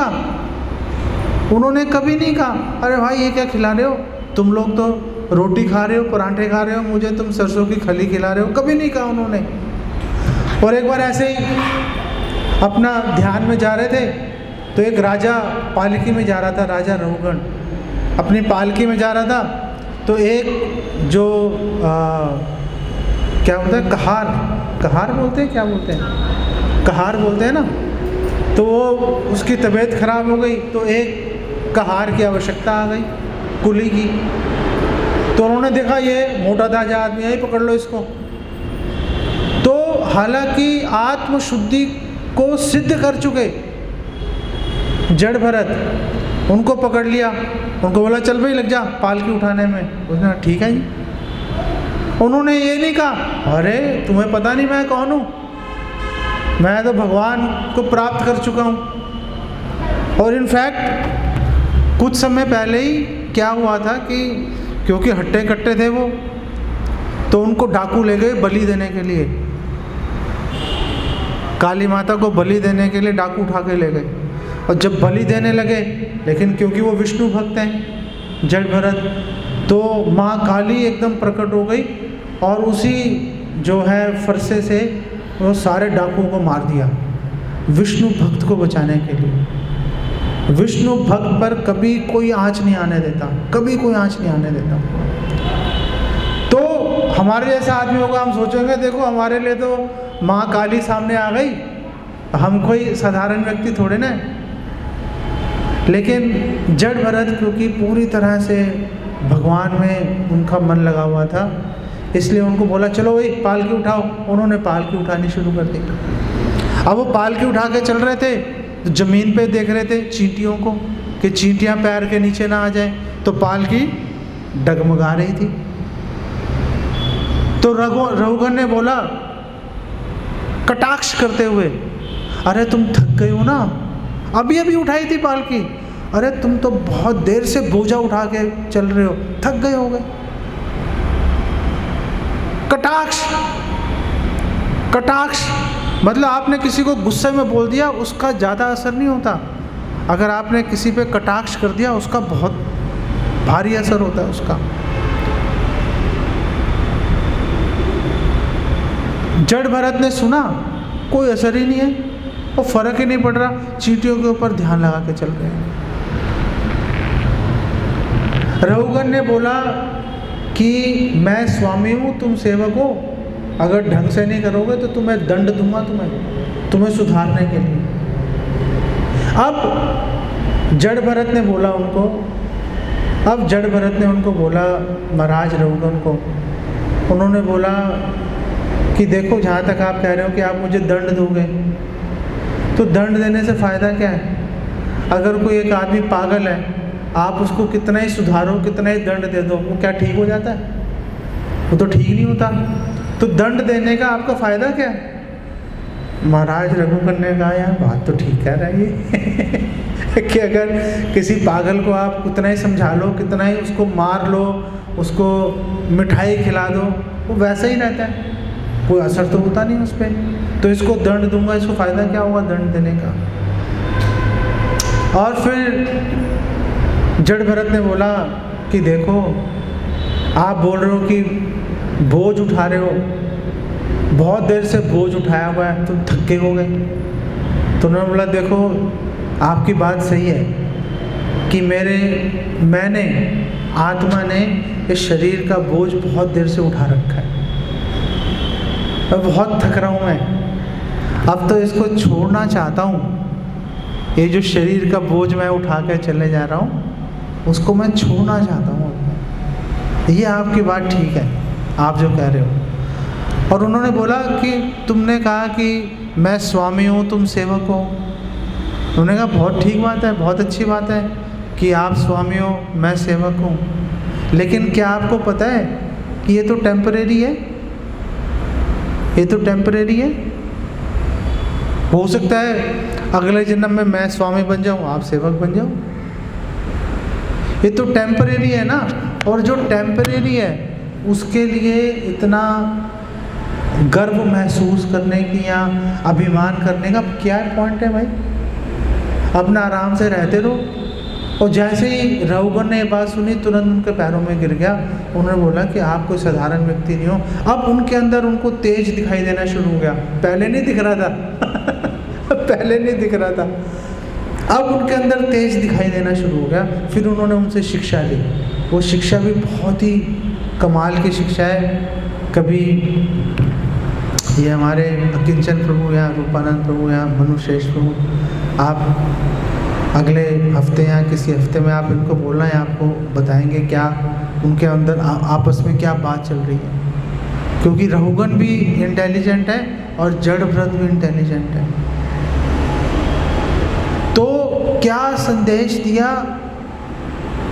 कहा अरे भाई ये क्या खिला रहे हो, तुम लोग तो रोटी खा रहे हो, पराठे खा रहे हो, मुझे तुम सरसों की खली खिला रहे हो, कभी नहीं कहा उन्होंने। और एक बार ऐसे ही अपना ध्यान में जा रहे थे तो एक राजा पालकी में जा रहा था, राजा रहुगण अपनी पालकी में जा रहा था, तो एक जो क्या बोलते हैं, कहार बोलते हैं, क्या बोलते हैं, कहार बोलते हैं ना, तो वो उसकी तबीयत खराब हो गई, तो एक कहार की आवश्यकता आ गई, कुली की। तो उन्होंने देखा ये मोटा ताजा आदमी है, पकड़ लो इसको। तो हालांकि आत्मशुद्धि को सिद्ध कर चुके जड़ भरत, उनको पकड़ लिया, उनको बोला चल भाई लग जा पालकी उठाने में। उसने ठीक है जी। उन्होंने ये नहीं कहा अरे तुम्हें पता नहीं मैं कौन हूँ, मैं तो भगवान को प्राप्त कर चुका हूँ। और इनफैक्ट कुछ समय पहले ही क्या हुआ था कि क्योंकि हट्टे कट्टे थे वो, तो उनको डाकू ले गए बलि देने के लिए, काली माता को बलि देने के लिए डाकू उठा के ले गए। और जब बलि देने लगे, लेकिन क्योंकि वो विष्णु भक्त हैं जड़ भरत, तो माँ काली एकदम प्रकट हो गई और उसी जो है फरसे से वो सारे डाकुओं को मार दिया, विष्णु भक्त को बचाने के लिए। विष्णु भक्त पर कभी कोई आँच नहीं आने देता, कभी कोई आँच नहीं आने देता। तो हमारे जैसा आदमी होगा, हम सोचेंगे देखो हमारे लिए तो माँ काली सामने आ गई, हम कोई साधारण व्यक्ति थोड़े ना। लेकिन जड़ भरत क्योंकि पूरी तरह से भगवान में उनका मन लगा हुआ था, इसलिए उनको बोला चलो भाई पालकी उठाओ। उन्होंने पालकी उठानी शुरू कर दी। अब वो पालकी उठा के चल रहे थे तो ज़मीन पे देख रहे थे चींटियों को कि चींटियाँ पैर के नीचे ना आ जाए, तो पालकी डगमगा रही थी। तो रघुगण ने बोला कटाक्ष करते हुए, अरे तुम थक गए हो ना, अभी अभी उठाई थी पालकी, अरे तुम तो बहुत देर से बोझा उठा के चल रहे हो, थक गए हो गए। कटाक्ष मतलब आपने किसी को गुस्से में बोल दिया, उसका ज़्यादा असर नहीं होता। अगर आपने किसी पे कटाक्ष कर दिया, उसका बहुत भारी असर होता है उसका। जड़ भरत ने सुना, कोई असर ही नहीं है, वो फर्क ही नहीं पड़ रहा, चींटियों के ऊपर ध्यान लगा के चल रहे हैं। रघुगण ने बोला कि मैं स्वामी हूँ, तुम सेवक हो, अगर ढंग से नहीं करोगे तो तुम्हें दंड दूंगा, तुम्हें सुधारने के लिए। अब जड़ भरत ने बोला उनको, महाराज रघुगण को, उन्होंने बोला कि देखो जहाँ तक आप कह रहे हो कि आप मुझे दंड दोगे, तो दंड देने से फ़ायदा क्या है? अगर कोई एक आदमी पागल है, आप उसको कितना ही सुधारो, कितना ही दंड दे दो, वो क्या ठीक हो जाता है? वो तो ठीक नहीं होता। तो दंड देने का आपका फ़ायदा क्या है? महाराज रघुकुंड ने कहा यार बात तो ठीक कह रहा है ये कि अगर किसी पागल को आप उतना ही समझा लो, कितना ही उसको मार लो, उसको मिठाई खिला दो, वो वैसा ही रहता है, कोई असर तो होता नहीं उस पर। तो इसको दंड दूंगा, इसको फ़ायदा क्या होगा दंड देने का। और फिर जड़ भरत ने बोला कि देखो आप बोल रहे हो कि बोझ उठा रहे हो, बहुत देर से बोझ उठाया हुआ है, तुम थके हो गए। तो उन्होंने बोला देखो आपकी बात सही है कि मैंने आत्मा ने इस शरीर का बोझ बहुत देर से उठा रखा है, मैं बहुत थक रहा हूँ, मैं अब तो इसको छोड़ना चाहता हूँ। ये जो शरीर का बोझ मैं उठा कर चले जा रहा हूँ उसको मैं छोड़ना चाहता हूँ। ये आपकी बात ठीक है, आप जो कह रहे हो। और उन्होंने बोला कि तुमने कहा कि मैं स्वामी हूँ, तुम सेवक हो। उन्होंने कहा बहुत ठीक बात है, बहुत अच्छी बात है कि आप स्वामी हो, मैं सेवक हूँ, लेकिन क्या आपको पता है कि ये तो टेम्परेरी है, ये तो टेम्परेरी है। हो सकता है अगले जन्म में मैं स्वामी बन जाऊँ, आप सेवक बन जाओ। ये तो टेम्परेरी है ना। और जो टेम्परेरी है उसके लिए इतना गर्व महसूस करने की या अभिमान करने का क्या पॉइंट है भाई। अपना आराम से रहते रहो। और जैसे ही रघुगण ने ये बात सुनी तुरंत उनके पैरों में गिर गया। उन्होंने बोला कि आप कोई साधारण व्यक्ति नहीं हो। अब उनके अंदर उनको तेज दिखाई देना शुरू हो गया, पहले नहीं दिख रहा था पहले नहीं दिख रहा था, अब उनके अंदर तेज दिखाई देना शुरू हो गया। फिर उन्होंने उनसे शिक्षा ली। वो शिक्षा भी बहुत ही कमाल की शिक्षा है। कभी ये हमारे अकिंचन प्रभु या रूपानंद प्रभु या मनुश्रेष्ठ प्रभु, आप अगले हफ्ते या किसी हफ्ते में आप इनको बोलना है, आपको बताएंगे क्या उनके अंदर आपस में क्या बात चल रही है। क्योंकि रघुगण भी इंटेलिजेंट है और जड़ भरत भी इंटेलिजेंट है। तो क्या संदेश दिया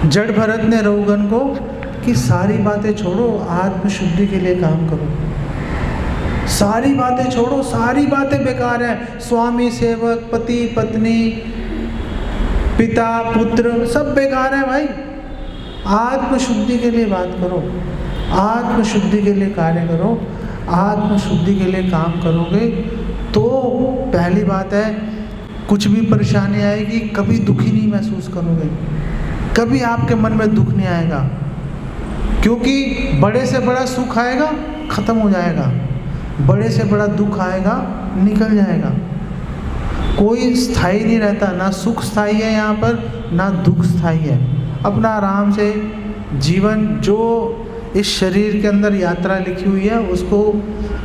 जड़ भरत ने रघुगण को कि सारी बातें छोड़ो, आत्मशुद्धि के लिए काम करो। सारी बातें छोड़ो, सारी बातें बेकार हैं। स्वामी सेवक, पति पत्नी, पिता पुत्र सब बेकार है भाई। आत्मशुद्धि के लिए बात करो, आत्मशुद्धि के लिए कार्य करो। आत्मशुद्धि के लिए काम करोगे तो पहली बात है कुछ भी परेशानी आएगी कभी दुखी नहीं महसूस करोगे, कभी आपके मन में दुख नहीं आएगा। क्योंकि बड़े से बड़ा सुख आएगा खत्म हो जाएगा, बड़े से बड़ा दुख आएगा निकल जाएगा। कोई स्थायी नहीं रहता, ना सुख स्थायी है यहाँ पर ना दुख स्थायी है। अपना आराम से जीवन जो इस शरीर के अंदर यात्रा लिखी हुई है उसको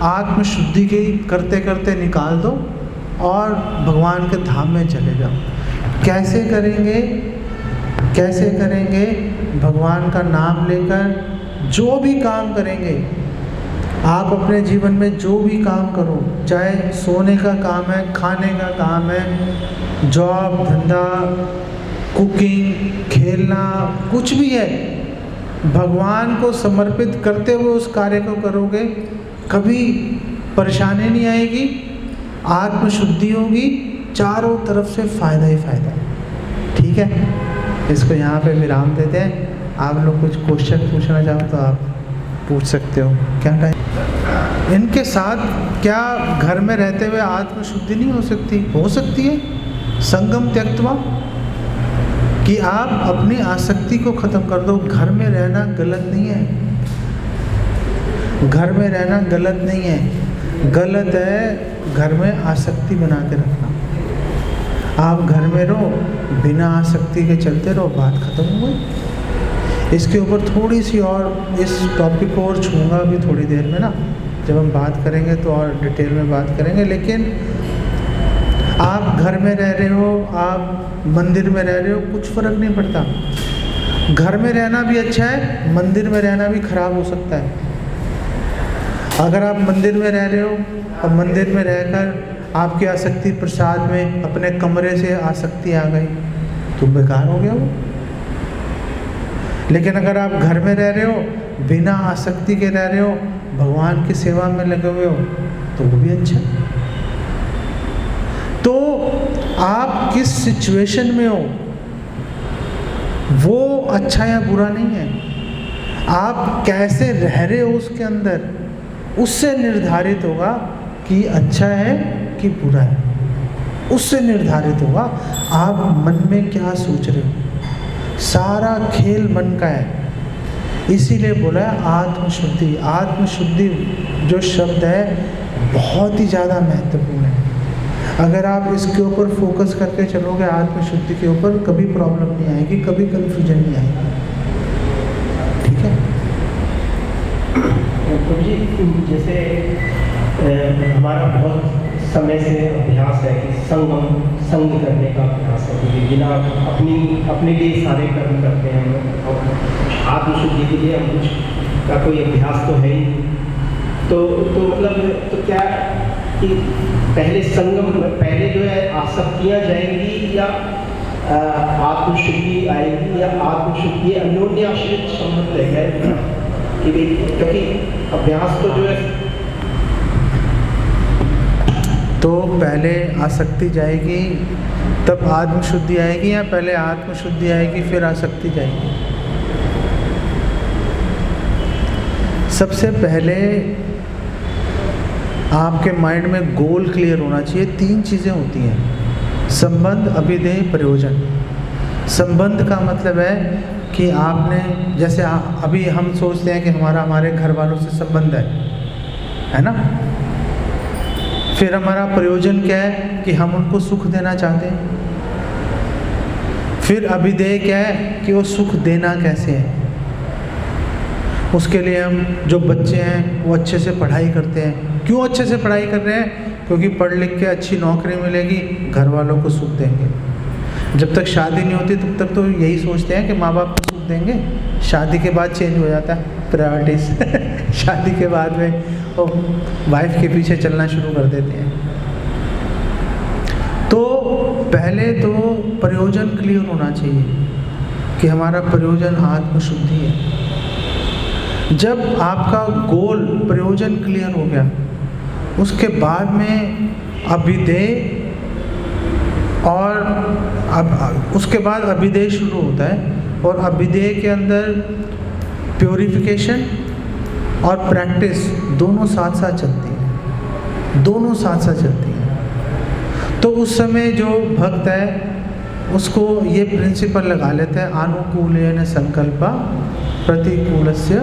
आत्मशुद्धि की करते करते निकाल दो और भगवान के धाम में चले जाओ। कैसे करेंगे? कैसे करेंगे? भगवान का नाम लेकर जो भी काम करेंगे, आप अपने जीवन में जो भी काम करो, चाहे सोने का काम है, खाने का काम है, जॉब धंधा, कुकिंग, खेलना, कुछ भी है, भगवान को समर्पित करते हुए उस कार्य को करोगे, कभी परेशानी नहीं आएगी, आत्मशुद्धि होगी, चारों तरफ से फ़ायदा ही फ़ायदा। ठीक है, इसको यहाँ पे विराम देते हैं। आप लोग कुछ क्वेश्चन पूछना चाहो तो आप पूछ सकते हो। क्या टाइम इनके साथ क्या घर में रहते हुए आत्मशुद्धि नहीं हो सकती? हो सकती है। संगम त्यक्त्वा कि आप अपनी आसक्ति को ख़त्म कर दो। घर में रहना गलत नहीं है, घर में रहना गलत नहीं है। गलत है घर में आसक्ति बना के रखना। आप घर में रहो, बिना आसक्ति के चलते रहो, बात ख़त्म हो गई। इसके ऊपर थोड़ी सी और इस टॉपिक को और छूँगा अभी थोड़ी देर में ना, जब हम बात करेंगे तो और डिटेल में बात करेंगे। लेकिन आप घर में रह रहे हो, आप मंदिर में रह रहे हो, कुछ फ़र्क नहीं पड़ता। घर में रहना भी अच्छा है, मंदिर में रहना भी खराब हो सकता है। अगर आप मंदिर में रह रहे हो और मंदिर में रहकर आपकी आसक्ति प्रसाद में, अपने कमरे से आसक्ति आ गई तो बेकार हो गया वो। लेकिन अगर आप घर में रह रहे हो, बिना आसक्ति के रह रहे हो, भगवान की सेवा में लगे हुए हो, तो वो भी अच्छा है। तो आप किस सिचुएशन में हो वो अच्छा या बुरा नहीं है, आप कैसे रह रहे हो उसके अंदर, उससे निर्धारित होगा कि अच्छा है कि बुरा है। उससे निर्धारित होगा आप मन में क्या सोच रहे हो। सारा खेल मन का है। इसीलिए बोला है आत्मशुद्धि। आत्मशुद्धि जो शब्द है बहुत ही ज़्यादा महत्वपूर्ण है। अगर आप इसके ऊपर फोकस करके चलोगे, आत्मशुद्धि के ऊपर, कभी प्रॉब्लम नहीं आएगी, कभी कन्फ्यूजन नहीं आएगी। ठीक है। तो जी जैसे हमारा बहुत समय से अभ्यास है कि संग करने का अभ्यास है, क्योंकि बिना अपने लिए सारे कर्म करते हैं और आत्मशुद्धि के लिए हम कुछ का कोई अभ्यास तो है ही। तो मतलब तो क्या कि पहले संगम, पहले जो है आसक्तियाँ जाएंगी या आत्मशुद्धि आएगी, या आत्मशुद्धि अन्योन्य आश्रित संबंध रहेगा कि क्योंकि अभ्यास तो जो है, तो पहले आसक्ति जाएगी तब आत्मशुद्धि आएगी, या पहले आत्मशुद्धि आएगी फिर आसक्ति जाएगी? सबसे पहले आपके माइंड में गोल क्लियर होना चाहिए। 3 चीज़ें होती हैं: संबंध, अभिधेय, प्रयोजन। संबंध का मतलब है कि आपने, जैसे अभी हम सोचते हैं कि हमारे घर वालों से संबंध है ना। फिर हमारा प्रयोजन क्या है कि हम उनको सुख देना चाहते हैं। फिर अभिधेय क्या है कि वो सुख देना कैसे है। उसके लिए हम, जो बच्चे हैं वो अच्छे से पढ़ाई करते हैं। क्यों अच्छे से पढ़ाई कर रहे हैं? क्योंकि पढ़ लिख के अच्छी नौकरी मिलेगी, घर वालों को सुख देंगे। जब तक शादी नहीं होती तब तक तो यही सोचते हैं कि माँ बाप को सुख देंगे। शादी के बाद चेंज हो जाता है प्रायोरिटीज शादी के बाद में वो वाइफ के पीछे चलना शुरू कर देते हैं। तो पहले तो प्रयोजन क्लियर होना चाहिए कि हमारा प्रयोजन आत्मशुद्धि है। जब आपका गोल, प्रयोजन क्लियर हो गया, उसके बाद में अभिधेय, और अब उसके बाद अभिधेय शुरू होता है, और अभिधेय के अंदर प्योरिफिकेशन और प्रैक्टिस दोनों साथ साथ चलती हैं, दोनों साथ साथ चलती हैं। तो उस समय जो भक्त है उसको ये प्रिंसिपल लगा लेते हैं, आनुकूलेन संकल्पा प्रतिकूलस्य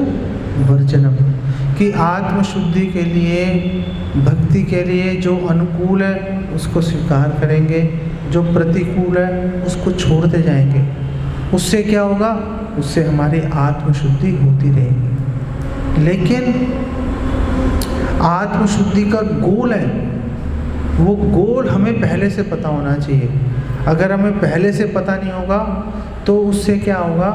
वर्जनम, कि आत्मशुद्धि के लिए, भक्ति के लिए जो अनुकूल है उसको स्वीकार करेंगे, जो प्रतिकूल है उसको छोड़ते जाएंगे। उससे क्या होगा? उससे हमारी आत्मशुद्धि होती रहेगी। लेकिन आत्मशुद्धि का गोल है, वो गोल हमें पहले से पता होना चाहिए। अगर हमें पहले से पता नहीं होगा तो उससे क्या होगा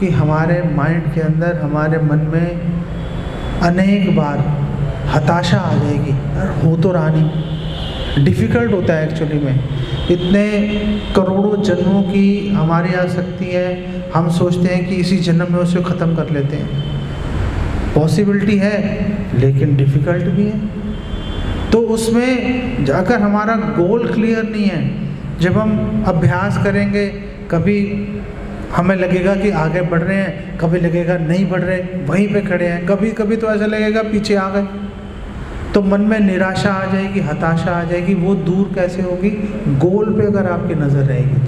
कि हमारे माइंड के अंदर, हमारे मन में अनेक बार हताशा आ जाएगी, हो तो रहा नहीं। डिफ़िकल्ट होता है एक्चुअली में, इतने करोड़ों जन्मों की हमारी आसक्ति है, हम सोचते हैं कि इसी जन्म में उसे ख़त्म कर लेते हैं। पॉसिबिलिटी है लेकिन डिफ़िकल्ट भी है। तो उसमें अगर हमारा गोल क्लियर नहीं है, जब हम अभ्यास करेंगे, कभी हमें लगेगा कि आगे बढ़ रहे हैं, कभी लगेगा नहीं बढ़ रहे, वहीं पे खड़े हैं, कभी कभी तो ऐसा लगेगा पीछे आ गए। तो मन में निराशा आ जाएगी, हताशा आ जाएगी। वो दूर कैसे होगी? गोल पे अगर आपकी नज़र रहेगी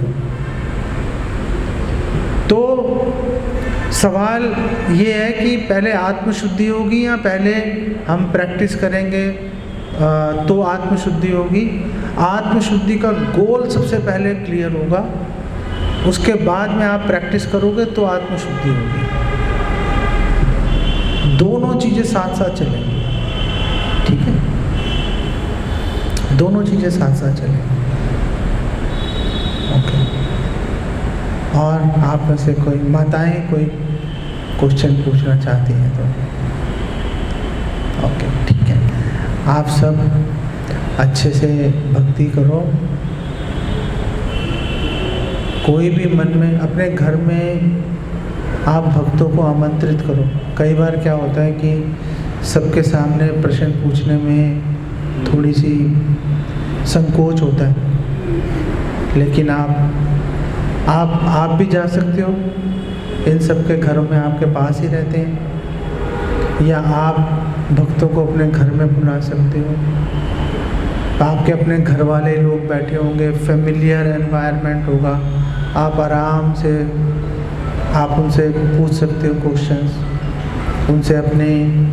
तो सवाल ये है कि पहले आत्मशुद्धि होगी या पहले हम प्रैक्टिस करेंगे तो आत्मशुद्धि होगी? आत्मशुद्धि का गोल सबसे पहले क्लियर होगा, उसके बाद में आप प्रैक्टिस करोगे तो आत्मशुद्धि होगी। दोनों चीज़ें साथ साथ चलेंगी, ठीक है? दोनों चीज़ें साथ साथ चलेंगी। ओके। और आप में से कोई माताएं कोई क्वेश्चन पूछना चाहती हैं तो ओके, ठीक है। आप सब अच्छे से भक्ति करो। कोई भी मन में, अपने घर में आप भक्तों को आमंत्रित करो। कई बार क्या होता है कि सबके सामने प्रश्न पूछने में थोड़ी सी संकोच होता है। लेकिन आप भी जा सकते हो, इन सब के घरों में आपके पास ही रहते हैं, या आप भक्तों को अपने घर में बुला सकते हो। आपके अपने घर वाले लोग बैठे होंगे, फेमिलियर एनवायरनमेंट होगा, आप आराम से आप उनसे पूछ सकते हो क्वेश्चंस, उनसे अपने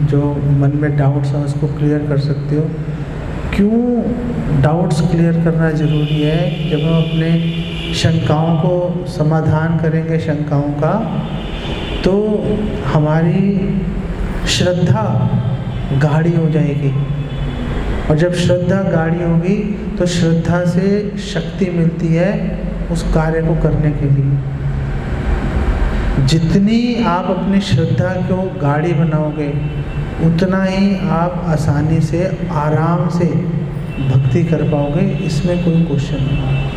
जो मन में डाउट्स हैं उसको क्लियर कर सकते हो। क्यों डाउट्स क्लियर करना ज़रूरी है? जब हम अपने शंकाओं को समाधान करेंगे शंकाओं का, तो हमारी श्रद्धा गाढ़ी हो जाएगी, और जब श्रद्धा गाढ़ी होगी तो श्रद्धा से शक्ति मिलती है उस कार्य को करने के लिए। जितनी आप अपनी श्रद्धा को गाढ़ी बनाओगे, उतना ही आप आसानी से आराम से भक्ति कर पाओगे, इसमें कोई क्वेश्चन नहीं।